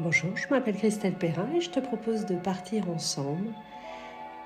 Bonjour, je m'appelle Christelle Perrin et je te propose de partir ensemble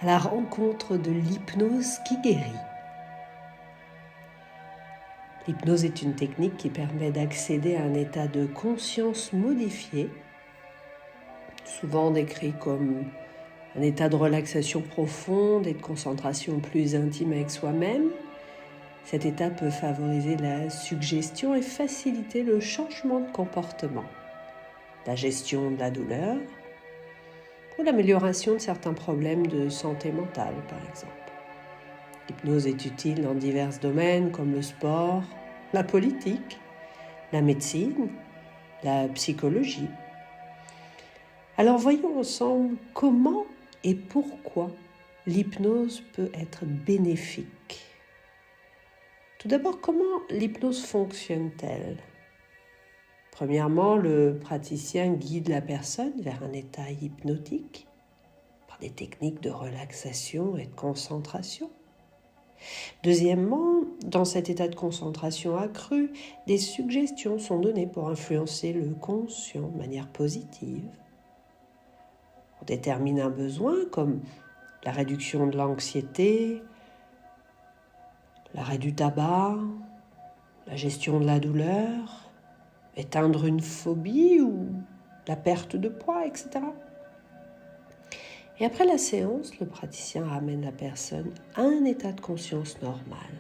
à la rencontre de l'hypnose qui guérit. L'hypnose est une technique qui permet d'accéder à un état de conscience modifié, souvent décrit comme un état de relaxation profonde et de concentration plus intime avec soi-même. Cet état peut favoriser la suggestion et faciliter le changement de comportement, la gestion de la douleur, ou l'amélioration de certains problèmes de santé mentale, par exemple. L'hypnose est utile dans divers domaines comme le sport, la politique, la médecine, la psychologie. Alors voyons ensemble comment et pourquoi l'hypnose peut être bénéfique. Tout d'abord, comment l'hypnose fonctionne-t-elle ? Premièrement, le praticien guide la personne vers un état hypnotique par des techniques de relaxation et de concentration. Deuxièmement, dans cet état de concentration accrue, des suggestions sont données pour influencer le conscient de manière positive. On détermine un besoin comme la réduction de l'anxiété, l'arrêt du tabac, la gestion de la douleur, éteindre une phobie ou la perte de poids, etc. Et après la séance, le praticien ramène la personne à un état de conscience normal.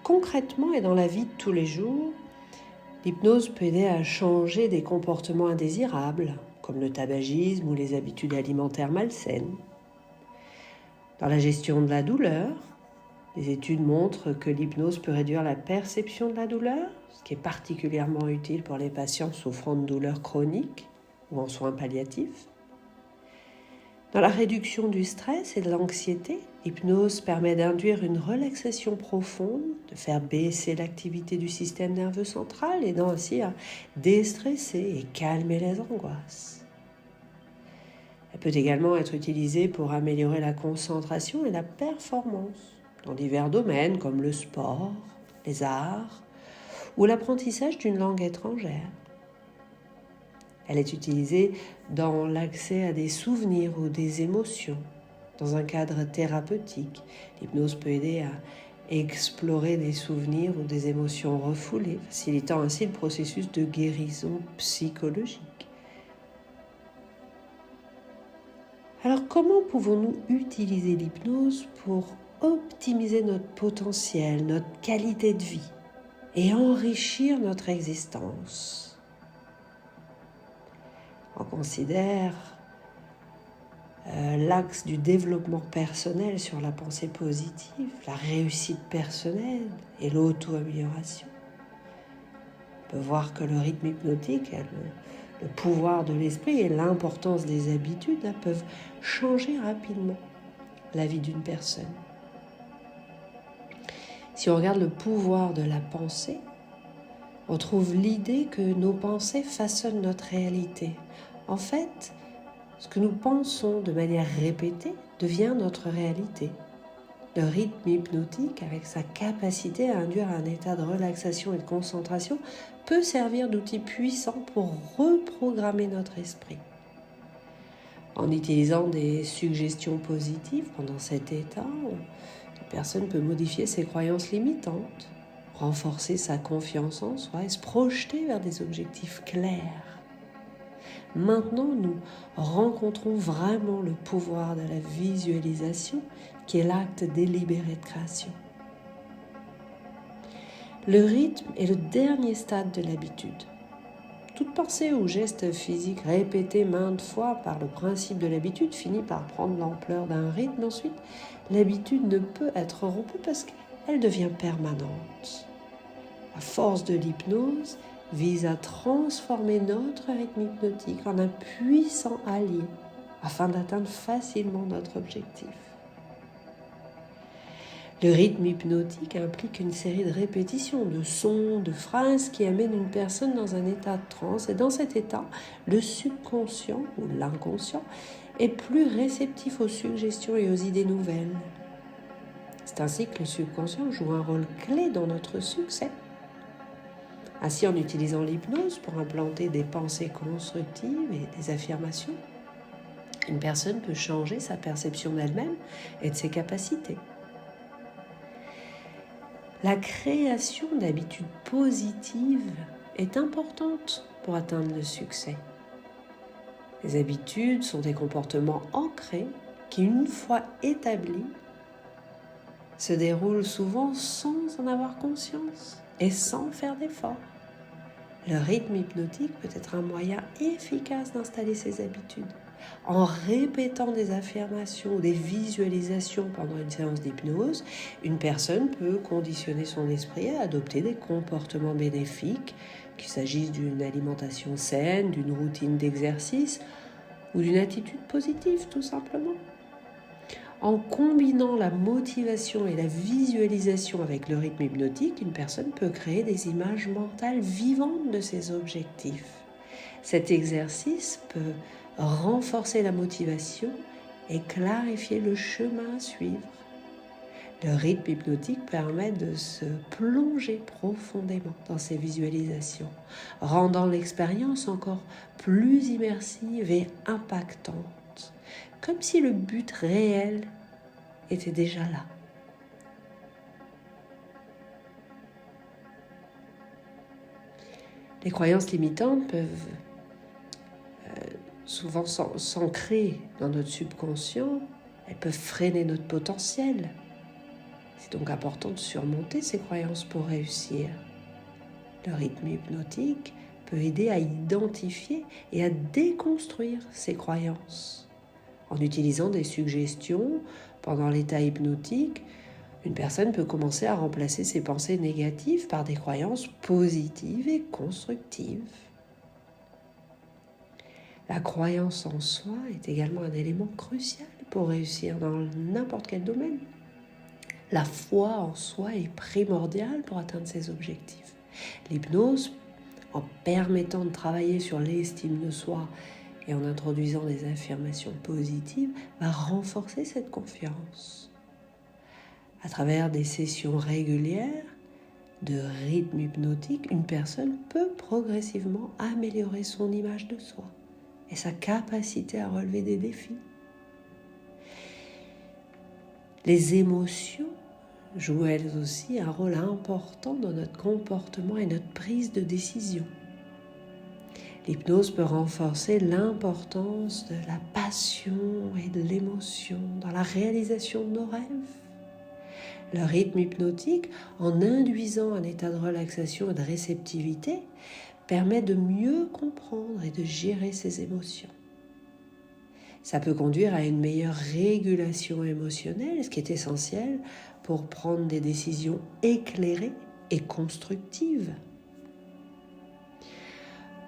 Concrètement et dans la vie de tous les jours, l'hypnose peut aider à changer des comportements indésirables, comme le tabagisme ou les habitudes alimentaires malsaines. Dans la gestion de la douleur, les études montrent que l'hypnose peut réduire la perception de la douleur, ce qui est particulièrement utile pour les patients souffrant de douleurs chroniques ou en soins palliatifs. Dans la réduction du stress et de l'anxiété, l'hypnose permet d'induire une relaxation profonde, de faire baisser l'activité du système nerveux central, aidant ainsi à déstresser et calmer les angoisses. Elle peut également être utilisée pour améliorer la concentration et la performance dans divers domaines comme le sport, les arts ou l'apprentissage d'une langue étrangère. Elle est utilisée dans l'accès à des souvenirs ou des émotions. Dans un cadre thérapeutique, l'hypnose peut aider à explorer des souvenirs ou des émotions refoulées, facilitant ainsi le processus de guérison psychologique. Alors, comment pouvons-nous utiliser l'hypnose pour optimiser notre potentiel, notre qualité de vie et enrichir notre existence ? On considère l'axe du développement personnel sur la pensée positive, la réussite personnelle et l'auto-amélioration. On peut voir que le rythme hypnotique, le pouvoir de l'esprit et l'importance des habitudes peuvent changer rapidement la vie d'une personne. Si on regarde le pouvoir de la pensée, on trouve l'idée que nos pensées façonnent notre réalité. En fait, ce que nous pensons de manière répétée devient notre réalité. Le rythme hypnotique, avec sa capacité à induire un état de relaxation et de concentration, peut servir d'outil puissant pour reprogrammer notre esprit. En utilisant des suggestions positives pendant cet état, la personne peut modifier ses croyances limitantes, renforcer sa confiance en soi et se projeter vers des objectifs clairs. Maintenant, nous rencontrons vraiment le pouvoir de la visualisation, qui est l'acte délibéré de création. Le rythme est le dernier stade de l'habitude. Toute pensée ou geste physique répété maintes fois par le principe de l'habitude finit par prendre l'ampleur d'un rythme. Ensuite, l'habitude ne peut être rompue parce qu'elle devient permanente. La force de l'hypnose vise à transformer notre rythme hypnotique en un puissant allié afin d'atteindre facilement notre objectif. Le rythme hypnotique implique une série de répétitions, de sons, de phrases qui amènent une personne dans un état de transe. Et dans cet état, le subconscient ou l'inconscient est plus réceptif aux suggestions et aux idées nouvelles. C'est ainsi que le subconscient joue un rôle clé dans notre succès. Ainsi, en utilisant l'hypnose pour implanter des pensées constructives et des affirmations, une personne peut changer sa perception d'elle-même et de ses capacités. La création d'habitudes positives est importante pour atteindre le succès. Les habitudes sont des comportements ancrés qui, une fois établis, se déroulent souvent sans en avoir conscience et sans faire d'efforts. Le rythme hypnotique peut être un moyen efficace d'installer ces habitudes. En répétant des affirmations ou des visualisations pendant une séance d'hypnose, une personne peut conditionner son esprit à adopter des comportements bénéfiques, qu'il s'agisse d'une alimentation saine, d'une routine d'exercice ou d'une attitude positive tout simplement. En combinant la motivation et la visualisation avec le rythme hypnotique, une personne peut créer des images mentales vivantes de ses objectifs. Cet exercice peut renforcer la motivation et clarifier le chemin à suivre. Le rythme hypnotique permet de se plonger profondément dans ces visualisations, rendant l'expérience encore plus immersive et impactante, comme si le but réel était déjà là. Les croyances limitantes peuvent souvent s'ancrer dans notre subconscient, elles peuvent freiner notre potentiel. C'est donc important de surmonter ces croyances pour réussir. Le rythme hypnotique peut aider à identifier et à déconstruire ces croyances. En utilisant des suggestions pendant l'état hypnotique, une personne peut commencer à remplacer ses pensées négatives par des croyances positives et constructives. La croyance en soi est également un élément crucial pour réussir dans n'importe quel domaine. La foi en soi est primordiale pour atteindre ses objectifs. L'hypnose, en permettant de travailler sur l'estime de soi et en introduisant des affirmations positives, va renforcer cette confiance. À travers des sessions régulières de rythme hypnotique, une personne peut progressivement améliorer son image de soi et sa capacité à relever des défis. Les émotions jouent elles aussi un rôle important dans notre comportement et notre prise de décision. L'hypnose peut renforcer l'importance de la passion et de l'émotion dans la réalisation de nos rêves. Le rythme hypnotique, en induisant un état de relaxation et de réceptivité, permet de mieux comprendre et de gérer ses émotions. Ça peut conduire à une meilleure régulation émotionnelle, ce qui est essentiel pour prendre des décisions éclairées et constructives.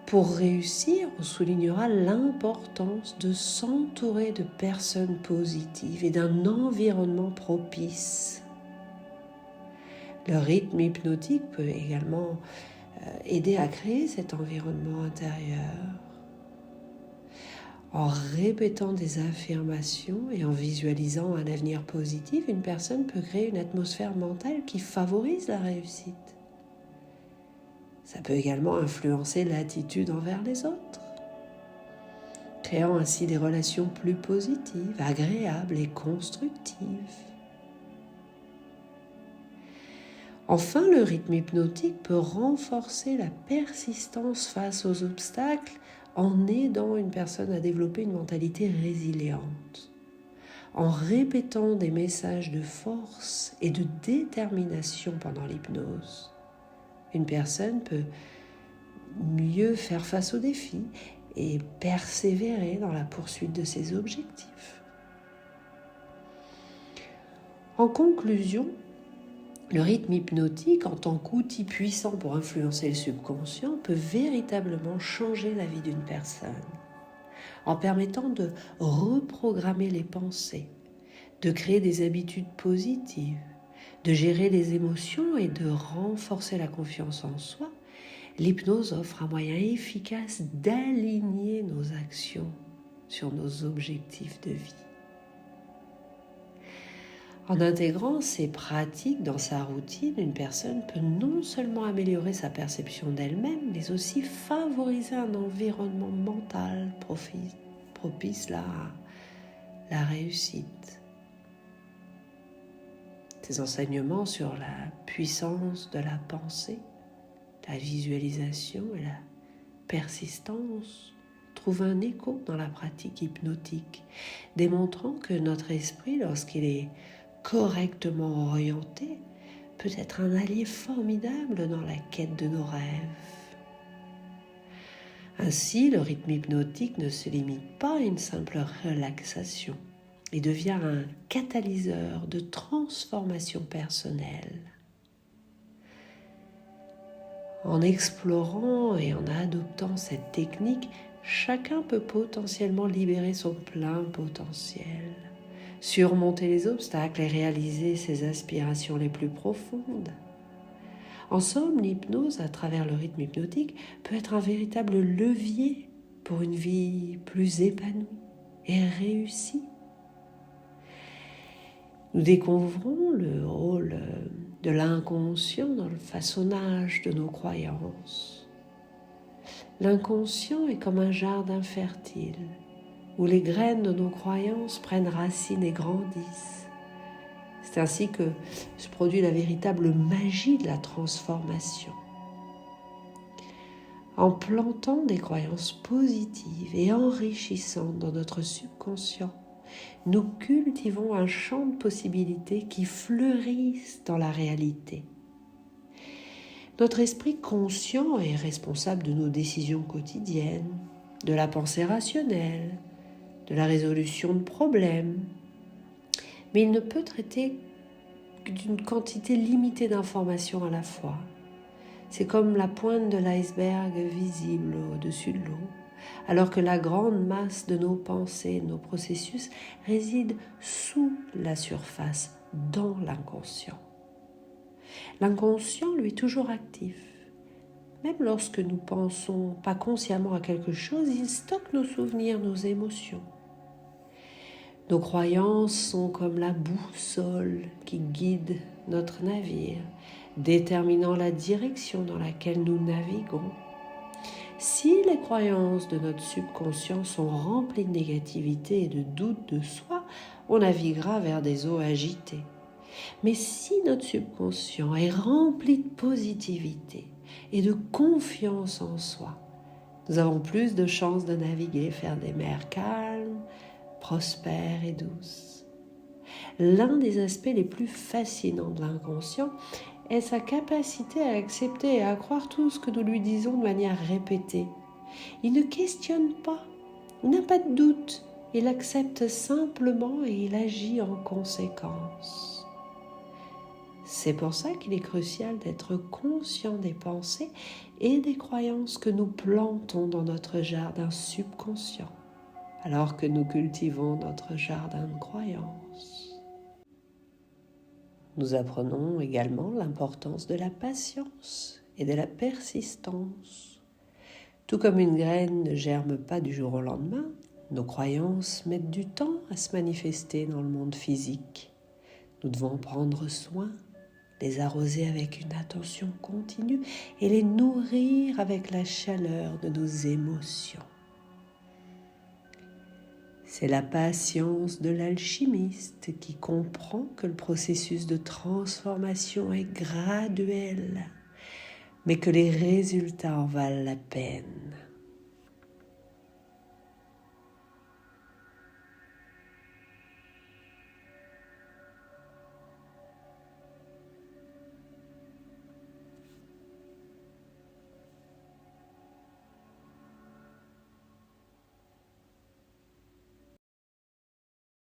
Pour réussir, on soulignera l'importance de s'entourer de personnes positives et d'un environnement propice. Le rythme hypnotique peut également aider à créer cet environnement intérieur. En répétant des affirmations et en visualisant un avenir positif, une personne peut créer une atmosphère mentale qui favorise la réussite. Ça peut également influencer l'attitude envers les autres, créant ainsi des relations plus positives, agréables et constructives. Enfin, le rythme hypnotique peut renforcer la persistance face aux obstacles en aidant une personne à développer une mentalité résiliente. En répétant des messages de force et de détermination pendant l'hypnose, une personne peut mieux faire face aux défis et persévérer dans la poursuite de ses objectifs. En conclusion, le rythme hypnotique, en tant qu'outil puissant pour influencer le subconscient, peut véritablement changer la vie d'une personne, en permettant de reprogrammer les pensées, de créer des habitudes positives, de gérer les émotions et de renforcer la confiance en soi. L'hypnose offre un moyen efficace d'aligner nos actions sur nos objectifs de vie. En intégrant ces pratiques dans sa routine, une personne peut non seulement améliorer sa perception d'elle-même, mais aussi favoriser un environnement mental propice à la réussite. Ces enseignements sur la puissance de la pensée, la visualisation et la persistance trouvent un écho dans la pratique hypnotique, démontrant que notre esprit, lorsqu'il est correctement orienté, peut être un allié formidable dans la quête de nos rêves. Ainsi, le rythme hypnotique ne se limite pas à une simple relaxation et devient un catalyseur de transformation personnelle. En explorant et en adoptant cette technique, chacun peut potentiellement libérer son plein potentiel, surmonter les obstacles et réaliser ses aspirations les plus profondes. En somme, l'hypnose, à travers le rythme hypnotique, peut être un véritable levier pour une vie plus épanouie et réussie. Nous découvrons le rôle de l'inconscient dans le façonnage de nos croyances. L'inconscient est comme un jardin fertile où les graines de nos croyances prennent racine et grandissent. C'est ainsi que se produit la véritable magie de la transformation. En plantant des croyances positives et enrichissantes dans notre subconscient, nous cultivons un champ de possibilités qui fleurissent dans la réalité. Notre esprit conscient est responsable de nos décisions quotidiennes, de la pensée rationnelle, de la résolution de problèmes, mais il ne peut traiter d'une quantité limitée d'informations à la fois. C'est comme la pointe de l'iceberg visible au-dessus de l'eau, alors que la grande masse de nos pensées, nos processus, réside sous la surface, dans l'inconscient. L'inconscient, lui, est toujours actif. Même lorsque nous pensons pas consciemment à quelque chose, il stocke nos souvenirs, nos émotions. Nos croyances sont comme la boussole qui guide notre navire, déterminant la direction dans laquelle nous naviguons. Si les croyances de notre subconscient sont remplies de négativité et de doute de soi, on naviguera vers des eaux agitées. Mais si notre subconscient est rempli de positivité et de confiance en soi, nous avons plus de chances de naviguer vers des mers calmes, prospères et douces. L'un des aspects les plus fascinants de l'inconscient est sa capacité à accepter et à croire tout ce que nous lui disons de manière répétée. Il ne questionne pas, il n'a pas de doute, il accepte simplement et il agit en conséquence. C'est pour ça qu'il est crucial d'être conscient des pensées et des croyances que nous plantons dans notre jardin subconscient, alors que nous cultivons notre jardin de croyances. Nous apprenons également l'importance de la patience et de la persistance. Tout comme une graine ne germe pas du jour au lendemain, nos croyances mettent du temps à se manifester dans le monde physique. Nous devons prendre soin, les arroser avec une attention continue et les nourrir avec la chaleur de nos émotions. C'est la patience de l'alchimiste qui comprend que le processus de transformation est graduel, mais que les résultats en valent la peine.